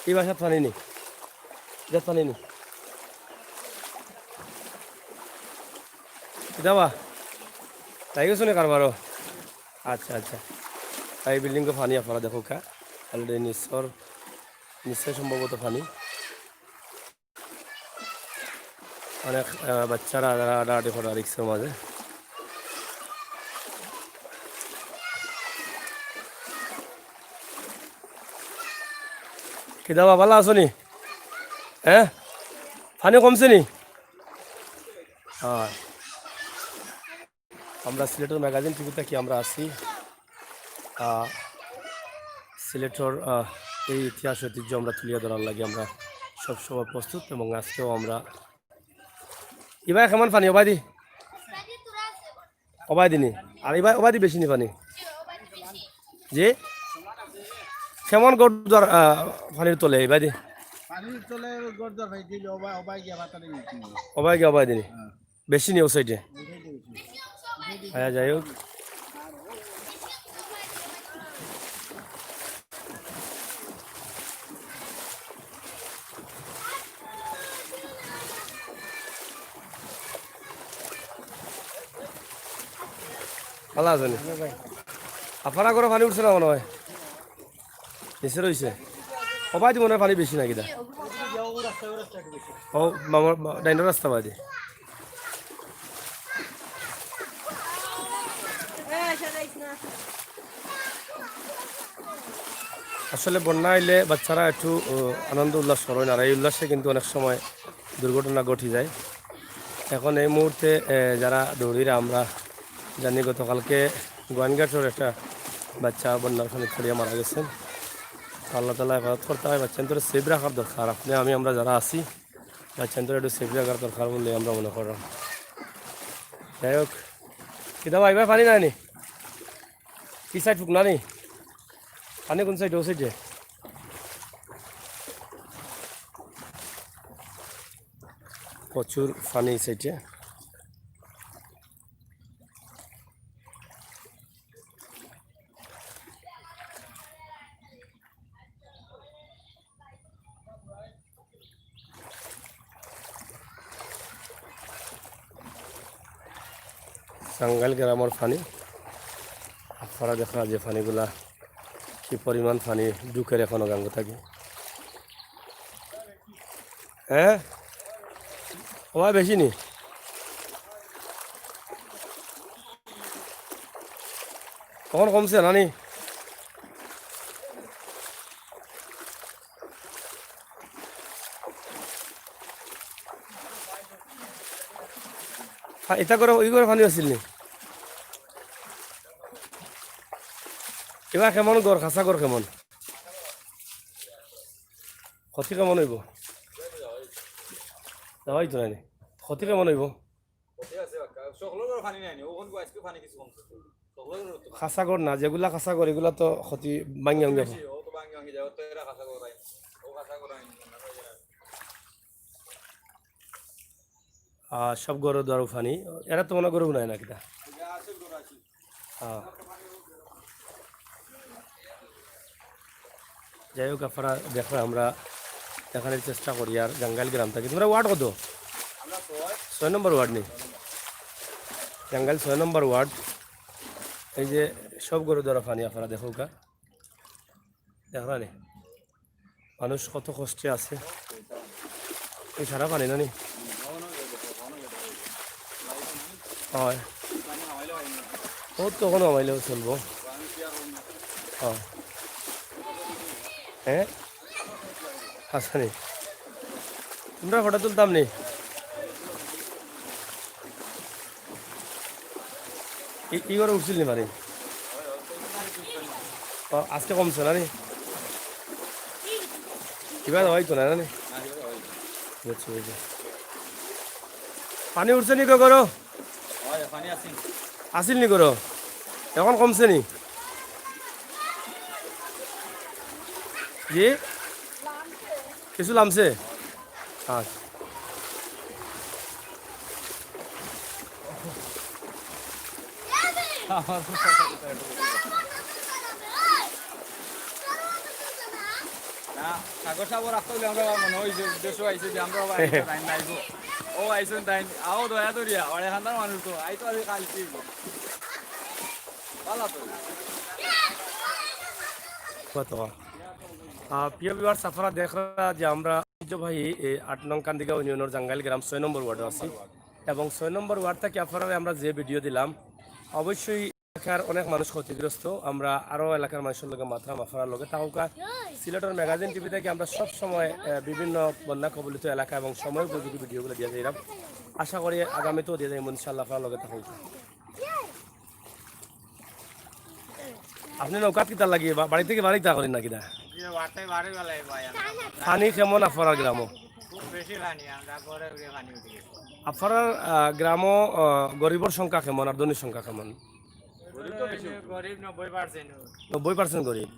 এই বাসাত পানি নি? এটা পানি নি যাবা তাই গেছো নি কারবারও? আচ্ছা আচ্ছা, এই বিল্ডিং পানি আপনারা দেখো কা অলরেডি নিশ্চয় সম্ভবত পানি। অনেক বাচ্চারা যারা আডাআডি করা রিক্সের মাঝে। কি দাবা ভালো আছো নি? হ্যাঁ, পানি কমছে নি? হ্যাঁ, আমরা সিলেটের ম্যাগাজিন টিভিতে কি আমরা আসি সিলেটের এই ইতিহাস ঐতিহ্য আমরা তুলিয়ে ধরার লাগে আমরা সবসময় প্রস্তুত, এবং আজকেও আমরা এবার কেমন পানি অবাদি অবাদিনি আর এবার অবাদি বেশি নি পানি যে কেমন গড় পানির তোলে এবাদি পানির তলে গর্দর ভাই দিল অবাই গিয়া বাতালে অবাই গিয়ে অবাদিনি বেশি নি ও সাইডে। হ্যাঁ, যাই হোক ভালো আছেন? আপনারা করে পানি উঠছে না মনে হয়? নিচে রয়েছে অবাদি মনে হয় পানি বেশি না কিনা? ও মামার ডাইনের রাস্তা বাদে আসলে বন্যা আইলে বাচ্চারা একটু আনন্দ উল্লাস করেন, আর এই উল্লাসে কিন্তু অনেক সময় দুর্ঘটনা ঘটে যায়। এখন এই মুহূর্তে যারা দৌড়িরা আমরা জানি গতকালকে গোয়াইনঘাটের একটা বাচ্চা বন্যার পানি ছড়িয়ে মারা গেছেন। আল্লাহ তালা হেফাজত করতে হয়, বাচ্চান্তরে সেফ রাখার দরকার। আপনি আমরা যারা আছি বাচ্চান্তরে একটু সেফ রাখার দরকার বলে আমরা মনে করলাম। যাই হোক কিতাব আইবা পানি নানি কি সাইড ফুক নানি পানি কোন সাইডে ও সাইডে প্রচুর পানি এই সাইডে টাঙ্গাইল গ্রামের পানি আপনারা দেখা যে পানিগুলা কি পরিমাণ পানি ঢুকে এখনো গাঙ্গ থাকে হ্যাঁ ওয়া বেশি নি কখন কমছে নানি এটা করে ওই করে পানি আসছিল নি এবার কেমন গড় খাসা গড় কেমন ক্ষতি কেমন হইব যাওয়াই তো নাই ক্ষতি কেমন হইব খাসা গড় না যেগুলা খাসা গড় এগুলা তো ক্ষতি ভাঙি ভাঙি যাবো সব গরু দ্বারও ফানি এরা তো মনে গরু নাই না কিটা হ্যাঁ যাই হোক আপনারা দেখো আমরা দেখানোর চেষ্টা করি আর জাঙ্গাইল গ্রাম থেকে তোমরা ওয়ার্ড কত 6 নম্বর ওয়ার্ড নেই জাঙ্গাইল 6 নম্বর ওয়ার্ড এই যে সব গরু দ্বারা ফানি আপনারা দেখো কা দেখরা নি মানুষ কত কষ্টে আছে এই সারা পানি না নি হয় ও তখন আমাইলেও চলবো হ্যাঁ হ্যাঁ আচ্ছা নি তোমরা ফটো তুলতাম নি কি করে উঠছিল নি মানে আজকে কমছে না নি এবার হয়তো না নি বুঝছি বুঝছি পানি উঠছে নি করো আসিল নি করো এখন কমছে নি জি কিছু নামছে আচ্ছা সাগর সাগর রাখতে হলে আমরা মনে হয় যে উদ্দেশ্য আইছে যে আমরা টাইম আইব ও আইসুন টাইম আও দয়া দরিয়া অড়ে খান্দার মানুষ তো আইতো আজ কালকে ভালো তো কত প্রিয় বিবার সাফারা দেখা যে আমরা ভাই 8 নং কান্দিগাঁও ইউনিয়নের জাঙ্গাইল গ্রাম 6 নম্বর ওয়ার্ডে আছি এবং 6 নম্বর ওয়ার্ড থেকে আপনারা আমরা যে ভিডিও দিলাম অবশ্যই এলাকার অনেক মানুষ ক্ষতিগ্রস্ত আমরা আরও এলাকার মানুষের লগে মাথা মাফার লগে তাহকা সিলেটের ম্যাগাজিন টিভি থেকে আমরা সব সময় বিভিন্ন বন্যা কবলিত এলাকা এবং সময় উপযোগী ভিডিওগুলো দিয়ে যাই আশা করি আগামীতেও দিয়ে যাই ইনশাআল্লাহ আপনার লগে থাকুক আপনি নৌকাত কিতা লাগি বাড়ি থেকে বাড়ি তা করেন নাকি না পানি কেমন আপনার গ্রাম আপনার গ্রাম গরিবর সংখ্যা কেমন আর ধনীর সংখ্যা কেমন 90% গরিব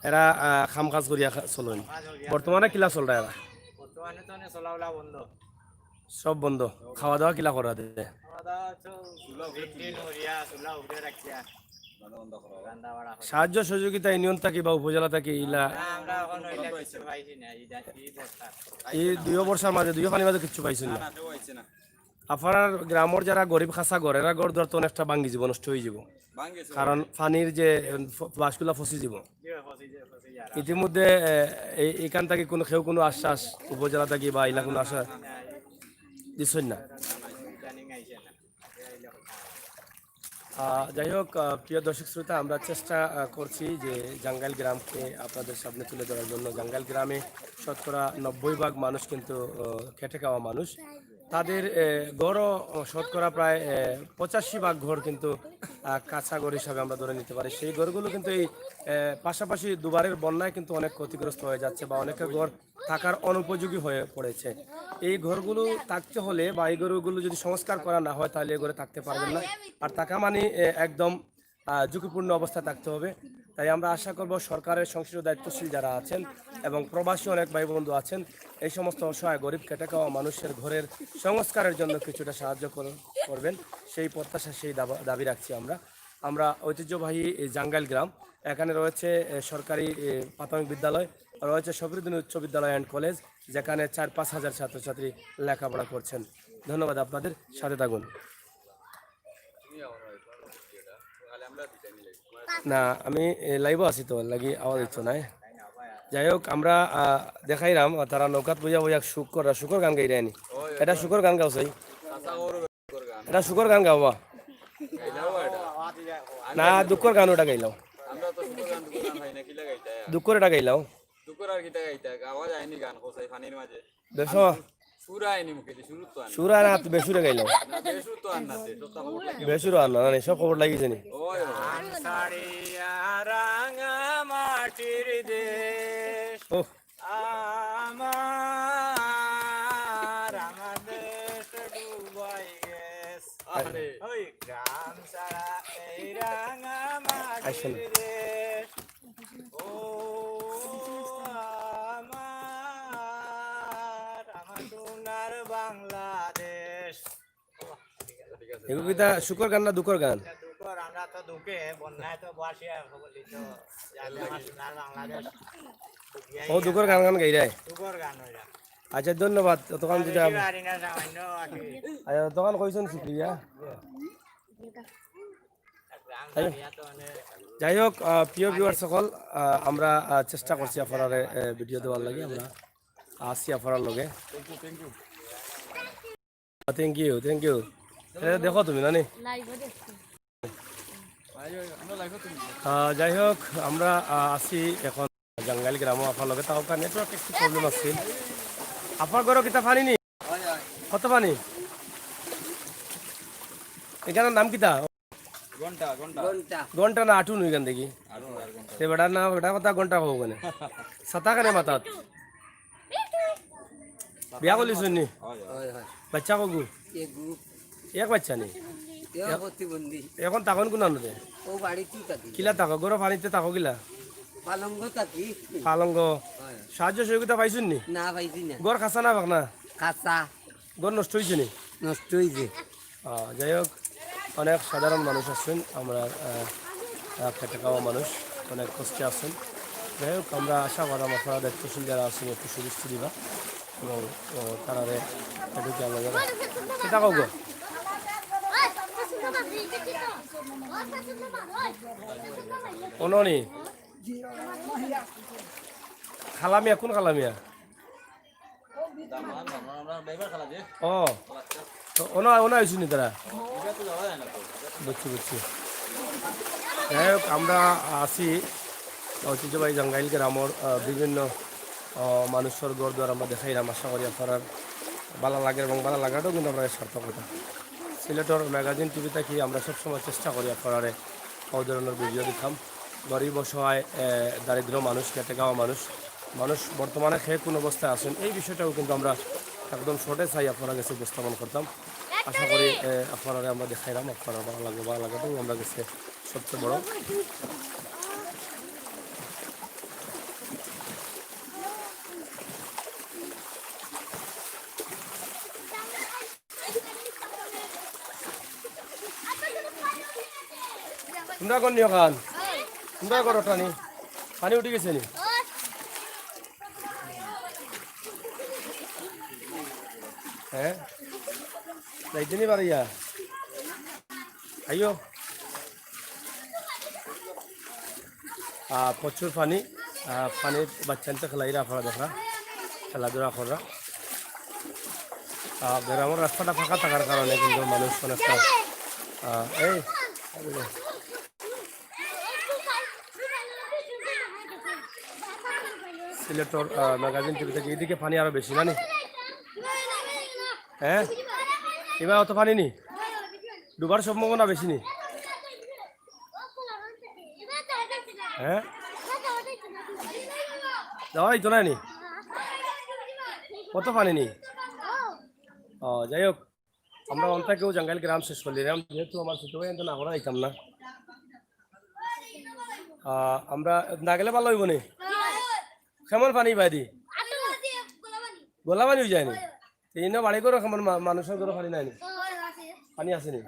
এরা খাম কাজ করিয়া চলেন বর্তমানে কিলা চল এরা সব বন্ধ খাওয়া দাওয়া কিলা করা দে সাহায্য সহযোগিতা ইউনিয়ন থাকি বা উপজেলা থাকি ইলা এই 2 বছর মাঝে 2 পানি মাঝে কিছু পাইছেন না আপনার গ্রামের যারা গরিব খাসা ঘর এরা ঘর ধরতে অনেকটা ভাঙ্গি যাব নষ্ট হয়ে যাব কারণ পানির যে বাসগুলা ফসি যাব ইতিমধ্যে এইখান থেকে কোনো কেউ কোনো আশ্বাস উপজেলা থাকি বা ইলা কোনো আশ্বাস দিচ্ছেন না যাই হোক প্রিয় দর্শক শ্রোতা আমরা চেষ্টা করছি যে জাঙ্গাইল গ্রামকে আপনাদের সামনে তুলে ধরার জন্য জাঙ্গাইল গ্রামে শতকরা 90% মানুষ কিন্তু খেটে খাওয়া মানুষ তাদের গড়ও শতকরা প্রায় 85% ঘর কিন্তু কাঁচা ঘর হিসাবে আমরা ধরে নিতে পারি সেই ঘরগুলো কিন্তু এই পাশাপাশি দুবারের বন্যায় কিন্তু অনেক ক্ষতিগ্রস্ত হয়ে যাচ্ছে বা অনেকের ঘর থাকার অনুপযোগী হয়ে পড়েছে এই ঘরগুলো থাকতে হলে বা এই ঘরগুলো যদি সংস্কার করা না হয় তাহলে এই ঘরে থাকতে পারবেন না আর থাকা মানে একদম ঝুঁকিপূর্ণ অবস্থায় থাকতে হবে তাই আমরা আশা করব সরকারের সংশ্লিষ্ট দায়িত্বশীল যারা আছেন এবং প্রবাসী অনেক ভাই বন্ধু আছেন, এই সমস্ত অসহায় গরিব খেটে খাওয়া মানুষের ঘরের সংস্কারের জন্য কিছুটা সাহায্য করবেন, সেই প্রত্যাশা, সেই দাবি রাখছি আমরা। আমরা ঐতিহ্যবাহী এই জাঙ্গাইল গ্রাম, এখানে রয়েছে সরকারি প্রাথমিক বিদ্যালয়, রয়েছে শফিউদ্দিন উচ্চ বিদ্যালয় অ্যান্ড কলেজ, যেখানে 4-5 হাজার ছাত্রছাত্রী লেখাপড়া করছেন। ধন্যবাদ, আপনাদের সাথে থাকুন। না, আমি লাইভ আছি তো, লাগি আওয়াজ দিচ্ছ না। যাই হোক, আমরা দেখাইলাম তারা নৌকাত বইয়া বইয়া শুকর গান গাই রায়নি। এটা শুকর গান গাও চাই, এটা শুকর গান গাওয়া না, দুঃখর গান ওটা গাইলাও, দুঃখর এটা গাইলাও। দেখো সুরা না, বেসুরে গাইলাও, বেসুর আর না, সব খবর লাগিয়েছে নি। মাটির দেশ আমার, আমাদের ডুবাই গেছে ওই গ্রাম ছাড়া এই রাঙা মাটির দেশ। ও আমার, আমার সোনার বাংলাদেশ। এগুলো কি তা শুকর গান না দুঃখর গান? আমরা তো দুঃখে বন্যায় তো বসিয়া বলি তো আমার সোনার বাংলাদেশ। ও দুঃখর গান গান গাই রায়। দুঃখর গান ওইটা। আচ্ছা, ধন্যবাদ। ততক্ষণ যেটা আরিনা সামান্য আকি তখন কইছেন শুক্রিয়া। যাই হোক, প্রিয় ভিউয়ার সকল, আমরা চেষ্টা করছি আপনার ভিডিও দেওয়ার লাগে, আমরা আসছি আপনার লগে। Thank you, thank you. দেখো তুমি না নি। যাই হোক, আমরা আসি এখন জাঙ্গাইল গ্রামও আপনার লগে, তাও নেটওয়ার্ক একটু প্রবলেম আছে। আপনার ঘরও কিতা পানি নি? কত পানি এখানে? নাম কিতা? ঘন্টা না আটুন এখান দেখি বেটা না, বেটা কথা ঘন্টা হবো কেন সাতা কেন মাতাত বিয়া করলিস নি? বাচ্চা কগু? এক বাচ্চা নি? এখন তখন কোন আনতে কিলা থাকো? গরো পানিতে থাকো কিলা? পালঙ্গ। সাহায্য সহযোগিতা পাইছুন নি? না পাইছি না। গড় খাসা না পাক না? কাঁচা গড় নষ্ট হয়েছে নি? নষ্ট হয়েছে। যাই হোক, অনেক সাধারণ মানুষ আছেন, আমরা খেটে খাওয়া মানুষ, অনেক কষ্টে আছেন। যাই হোক, আমরা আশা করলাম আপনারা দায়িত্বশীল যারা আছেন একটু সুদৃষ্টি দিবা এবং তারা এটুকু আমরা সেটা কব অননি খালামিয়া। কোন খালামিয়া? ও ওনা হয়েছি নি তারা? বুঝছি বুঝছি। যাই হোক, আমরা আছি ঐতিহ্যবাহী জাঙ্গাইল গ্রামের বিভিন্ন মানুষের গড় দ্বার আমরা দেখাইলাম। আশা করি আপনার ভালো লাগে এবং ভালো লাগাটাও কিন্তু আপনার সার্থকতা। সিলেটর ম্যাগাজিন টিভি থেকে আমরা সবসময় চেষ্টা করি আপনার এই ধরনের ভিডিও দিতাম। গরিব অসহায় দারিদ্র মানুষ, খেটে খাওয়া মানুষ বর্তমানে খেয়ে কোন অবস্থায় আছেন, এই বিষয়টাও কিন্তু আমরা একদম শর্টে চাই আপনারা কাছে উপস্থাপন করতাম। আশা করি আপনারা আমরা দেখাইলাম, আপনারা ভালো লাগবে, ভালো লাগাটাও আমরা কাছে সবচেয়ে বড়। তোমরা কোন নিও খান? তোমরা করো টানি, পানি উঠে গেছে নি? হ্যাঁ, যাইতে নি পারিয়া আইও। প্রচুর পানি, পানির বাচ্চানতে খেলাইরা আপনারা দেখা খেলাধুলা করা। গ্রামের রাস্তাটা ফাঁকা থাকার কারণে কিন্তু মানুষ অনেকটা এই সিলেটর ম্যাগাজিন টিভি থেকে এইদিকে পানি আরো বেশি জানি। হ্যাঁ, এবার অত পানি নি, ডুবার সম্ভাবনা বেশি নি। হ্যাঁ, যাওয়া তো না নি, কত পানি নি। যাই হোক, আমরা অন্তাকেও জাঙ্গাইল গ্রাম শেষ করলাম, যেহেতু আমার ছোট ভাই না আমরা যাইতাম না। আমরা না গেলে ভালো হইব নি কেমন পানি বাইদি গোলা পানি হয়ে যায়নি এই না বাড়ি করে কেমন মানুষের করে পানি নাইনি পানি আসেনি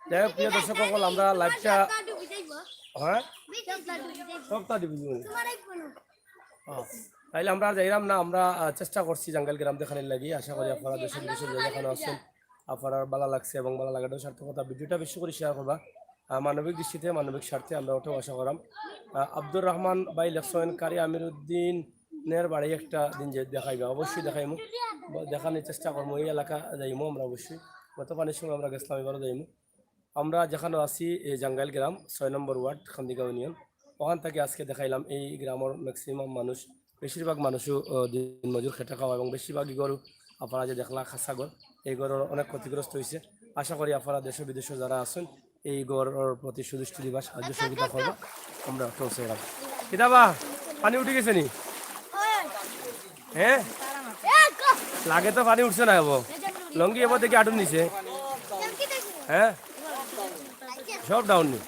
যাই হোক প্রিয় দর্শক সকল আমরা লাইভটা হ্যাঁ সবটা দিবি তাইলে আমরা আর যাইলাম না আমরা চেষ্টা করছি জঙ্গল গ্রাম দেখানোর লাগি আশা করি আপনারা দেশের বিদেশের যেখানে আছেন আপনার ভালো লাগছে এবং ভালো লাগাটাও সার্থকতা ভিডিওটা বেশি করে শেয়ার করবা মানবিক দৃষ্টিতে মানবিক স্বার্থে আমরা ওটাও আশা করাম আব্দুর রহমান ভাই লেখছেন কারি আমিরুদ্দিনের বাড়ি একটা দিন যে দেখাইবা অবশ্যই দেখাইমু দেখানোর চেষ্টা করবো এই এলাকা যাইমু আমরা অবশ্যই গত পানির সঙ্গে আমরা গেছিলাম এবারও যাইমু আমরা যেখানে আছি এই জাঙ্গাইল গ্রাম 6 নম্বর ওয়ার্ড খান্দিগাঁও ইউনিয়ন ওখান থেকে আজকে দেখাইলাম এই গ্রামের ম্যাক্সিমাম মানুষ বেশিরভাগ মানুষও দিন মজুর খেটে খাওয়া এবং বেশিরভাগই গরু আপনারা যে দেখলা খাসা ঘর এই গড়ের অনেক ক্ষতিগ্রস্ত হয়েছে আশা করি আপনারা দেশ বিদেশে যারা আছেন এই গড়ের প্রতি সুদৃষ্টি দিবা সাহায্য সহযোগিতা করবা আমরা চলছে এলাম কিতাবা পানি উঠে গেছে নি হ্যাঁ লাগে তো পানি উঠছে না হবো লঙ্গি এবার দেখি আটুন নিছে হ্যাঁ সব ডাউন নি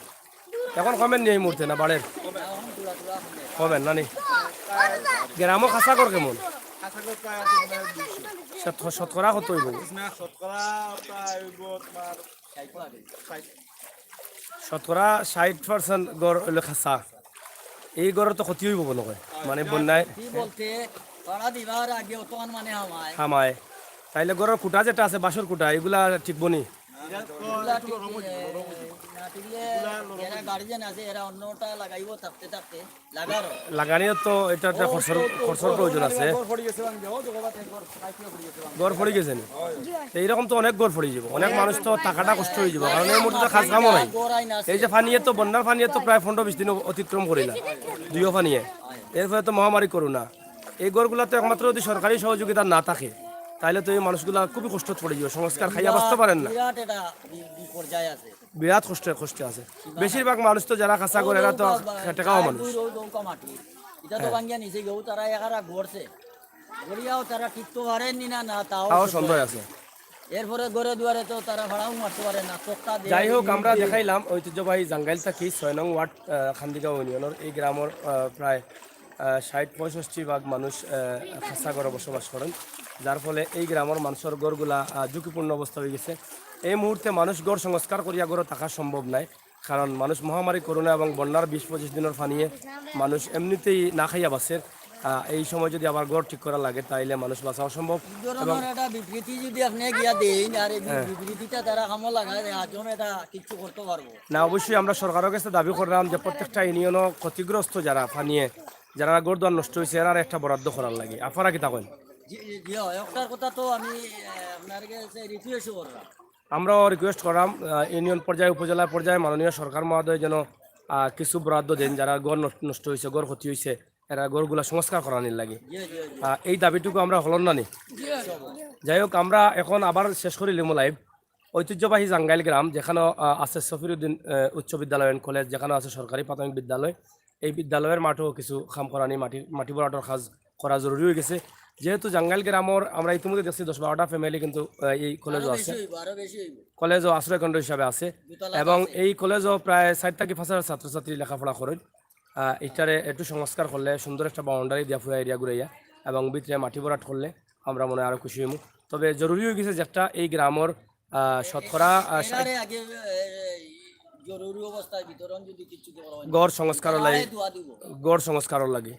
এখন কমেন নি এই মুহূর্তে না বাড়ের কমেন না নি গ্রামও খাসা কর কেমন শতকরা কত হইব শতকরা 60% গড় হইলে খাসা এই গড়ের তো ক্ষতি হইব নয় মানে বন্যায় হামায় তাইলে গড়ের কুটা যেটা আছে বাঁশের কুটা এগুলা ঠিক বনি লাগানিও তো এটা একটা খরচর প্রয়োজন আছে গড় ফড়ি গেছে নি এইরকম তো অনেক গড় ফড়ি যাব অনেক মানুষ তো টাকাটা কষ্ট হয়ে যাব কারণ এই মুহূর্তে খাস কামও নাই এই যে ফানিয়ে তো বন্যার ফানিয়ে তো প্রায় 15-20 দিন অতিক্রম করিলা দুইও ফানিয়ে এরপরে তো মহামারী করোনা এই গড়গুলো তো একমাত্র যদি সরকারি সহযোগিতা না থাকে তাইলে তো এই মানুষগুলা খুবই কষ্ট পড়ে যাবে সংস্কার খাইয়া বাঁচতে পারেন না বিরাট কষ্ট আছে বেশিরভাগ মানুষ তো যারা খাসা করে এরা তো খেটে খাওয়া মানুষ তাও সন্দেহ আছে এরপরে গড়ে দুয়ারে তো তারা ভাড়াও মারতে পারে না যাই হোক আমরা দেখাইলাম ঐতিহ্যবাহী জাঙ্গাইল থাকি 6 নং ওয়ার্ড খান্দিগাঁও ইউনিয়নের এই গ্রামের প্রায় 60-65 ভাগ মানুষ খাসা ঘরে বসবাস করেন যার ফলে এই গ্রামের মানুষের গড়গুলা ঝুঁকিপূর্ণ অবস্থা হয়ে গেছে এই মুহূর্তে মানুষ গড় সংস্কার করিয়া গড়ে থাকা সম্ভব নাই কারণ মানুষ মহামারী করোনা এবং বন্যার 20-25 দিনের ফানিয়ে মানুষ এমনিতেই না খাইয়া বাসের এই সময় যদি আবার গড় ঠিক করা লাগে তাইলে মানুষ বাঁচা অসম্ভব এবং একটা বিবৃতি যদি আপনি গিয়া দেন আর এই বিবৃতিটা তারা কামো লাগায় আজম এটা কিছু করতে পারবো না অবশ্যই আমরা সরকারের কাছে দাবি করলাম যে প্রত্যেকটা ইউনিয়নও ক্ষতিগ্রস্ত যারা ফানিয়ে যারা গড় দোয়ার নষ্ট হয়েছে এরা একটা বরাদ্দ করার লাগে আপনারা কি থাকেন একটার কথা তো আমি আপনার কাছে রিকোয়েস্ট করলাম আমরাও রিকোয়েস্ট করলাম ইউনিয়ন পর্যায়ে উপজেলা পর্যায়ে মাননীয় সরকার মহোদয় যেন কিছু বরাদ্দ দেন যারা গড় নষ্ট হয়েছে গড় ক্ষতি হয়েছে এরা গড়গুলা সংস্কার করানোর লাগে এই দাবিটুকু আমরা হলন না নি যাই হোক আমরা এখন আবার শেষ করিলাম লাইভ ঐতিহ্যবাহী জাঙ্গাইল গ্রাম যেখানে আছে সফিরউদ্দিন উচ্চ বিদ্যালয় এন্ড কলেজ যেখানে আছে সরকারি প্রাথমিক বিদ্যালয় এই বিদ্যালয়ের মাঠেও কিছু খাম করানি মাটি ভরাটোর কাজ করা জরুরি হয়ে গেছে যেহেতু জাঙ্গাইল গ্রামের আমরা ইতিমধ্যে দেখছি 10-12টা ফ্যামিলি কিন্তু এই কলেজও আছে কলেজও আশ্রয়কেন্দ্র হিসাবে আছে এবং এই কলেজও প্রায় 4-5,000 ছাত্রছাত্রী লেখাপড়া করেন এটারে একটু সংস্কার করলে সুন্দর একটা বাউন্ডারি দিয়া পুরা এরিয়া ঘুরাইয়া এবং ভিতরে মাটি ভরাট করলে আমরা মনে হয় আরও খুশি হইমু তবে জরুরি হয়ে গেছে যেটা এই গ্রামের শতকরা গড় সংস্কারের লাগে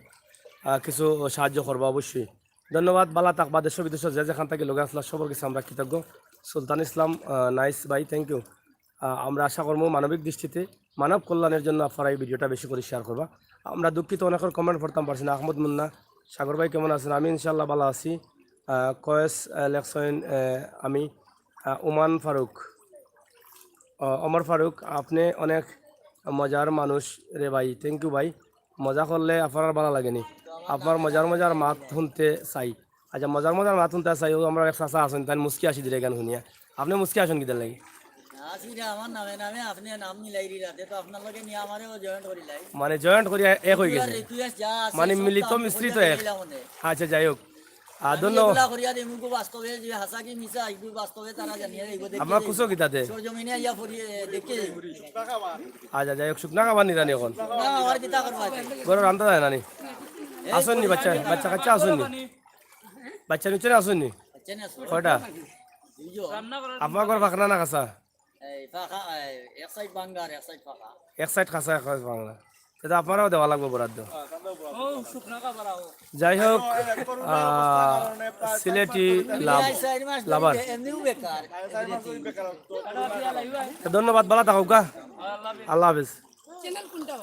কিছু সাহায্য করবো অবশ্যই ধন্যবাদ বালা থাকবা দেশ বিদেশ যে যেখান থেকে লোক আসলা সবার কাছে আমরা কৃতজ্ঞ সুলতান ইসলাম নাইস ভাই থ্যাংক ইউ আমরা আশা করবো মানবিক দৃষ্টিতে মানব কল্যাণের জন্য আপনারা এই ভিডিওটা বেশি করে শেয়ার করবা আমরা দুঃখিত অনেকের কমেন্ট পড়তাম পারছি না আহমদ মুন্না সাগর ভাই কেমন আছেন আমি ইনশাল্লাহ ভালো আছি কয়েস লেখছেন আমি ওমান ফারুক অমর ফারুক আপনি অনেক মজার মানুষ রে ভাই থ্যাংক ইউ ভাই মজা করলে আপনার ভালো লাগেনি আপনার মজার মাত শুনতে চাই আচ্ছা মজার মাত শুনতে চাই আমরা এক চাষা আছেন তাই মুস্কি আসি দিলে গান শুনিয়া আপনি মুস্কি আসেন কিদের লাগে মানে জয়েন্ট করিয়া এক হয়ে গেছে মানে মিলিত মিশ্রিত এক আচ্ছা যাই হোক ধন্যবাদ এগুলা করিয়া দিই মুগো বাস্তবে যে হাসা কি মিছা এগুলো বাস্তবে তারা জানিয়ে দেব দেখি আমার কুসো কিতাতে সরজমিনে আইয়া ফরি দেখে আচ্ছা যাই হোক শুকনা খাবার নিরানি এখন না আর কিতা করবা গরু রান্ধা যায় নানি আসুননি বাচ্চা বাচ্চা কাচ্চা আসুননি বাচ্চা নিচে আসুননি চেনে কয়টা বুঝো আপনার ঘর ফাঁকনা না কাঁচা এই ফাঁকা এক সাইড বাঙ্গার এক সাইড ফাঁকা এক সাইড কাঁচা এক সাইড বাংলা সেটা আপনারাও দেওয়া লাগবে বরাদ্দ যাই হোক সিলেটি লাভ লাভার এমনিও বেকার ধন্যবাদ ভালো থাকুক আল্লাহ হাফিজ চ্যানেল কোনটা